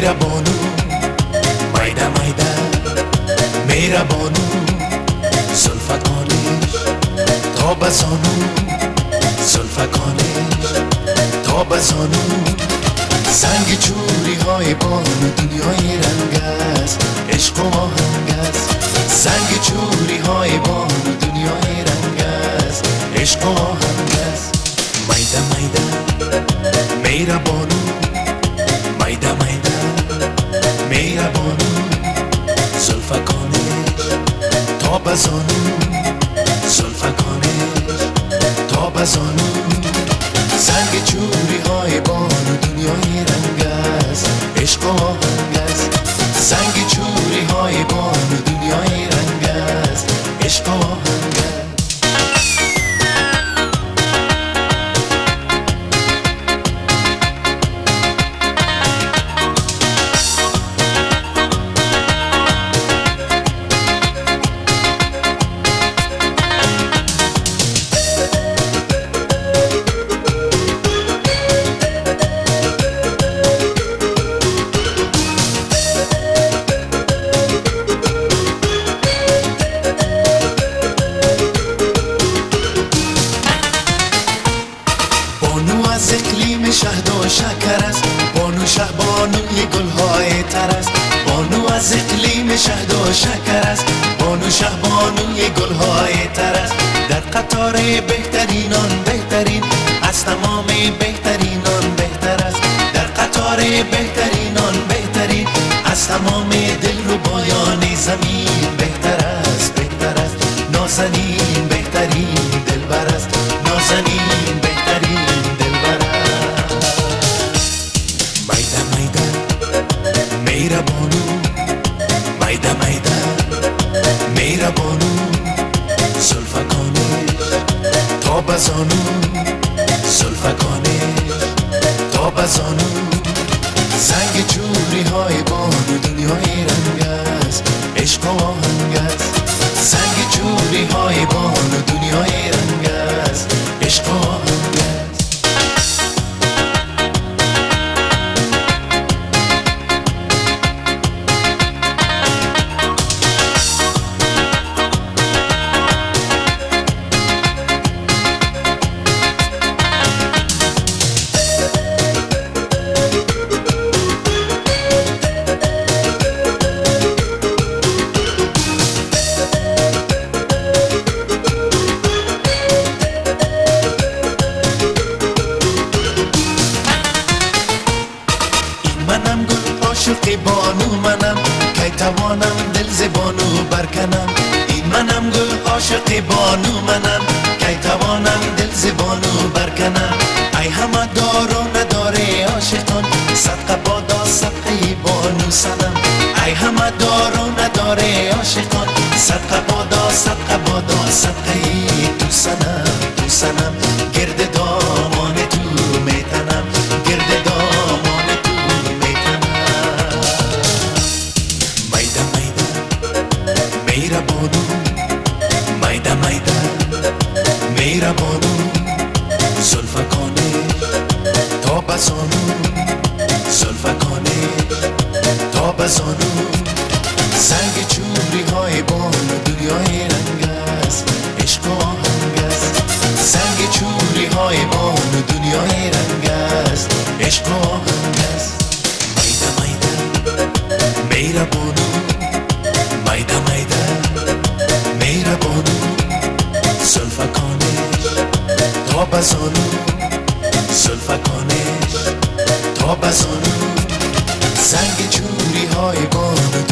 میرا بانو مایده مایده میرا بانو زلفکانش تا بزانو زلفکانش تا بزانو سنگ چوری های بانو دنیای رنگ است عشق و آهنگ است سنگ چوری های بانو دنیای رنگ است عشق و آهنگ است مایده مایده میرا بانو مایده مایده میرا بانو زلفکانش تا بزانو زلفکانش تا بزانو سنگ چوری های بانو دنیای رنگ است عشق و آهنگ است سنگ چوری های بانو دنیای رنگ است عشق و آهنگ است بانو از اقلیم شهد و شکر است بانو شهبانوی گلهای تر است بانو از اقلیم شهد و شکر است بانو شهبانوی گلهای تر است در قطار بهترینان بهترین از تمام بهترینان بهتر است در قطار بهترینان بهترین از تمام دلربایان زمین بهتر است بهتر است نازنین بهترین دلبر است نازنین بهترین میرا بانو مایده مایده میرا بانو زلفکانش تا بزانو زلفکانش تا بزانو سنگ چوری های بانو دنیای رنگ است عشق و آهنگ است سنگ چوری های بانو دنیای رنگ است عشق و آهنگ است منم گل عاشق بانو منم کی توانم دل ز بانو برکنم این منم گل عاشق بانو منم کی توانم دل ز بانو برکنم ای همه دار و نداره عاشقان صدقه بادا صدقه بانو سنم ای همه دار و نداره عاشقان صدقه بادا صدقه تو سنم تو سنم گرد دامان تو میتنم گرد دامان میرا بانو مایده مایده میرا بانو زلفکانش تا بزانو زلفکانش تا بزانو سنگ چوری های بانو دنیای رنگ است عشق و آهنگ است سنگ چوری های بانو دنیای رنگ است عشق و آهنگ است مایده مایده میرا بانو مایده مایده میرا بانو زلفکانش تا بزانو زلفکانش تا بزانو سنگ چوری های بانو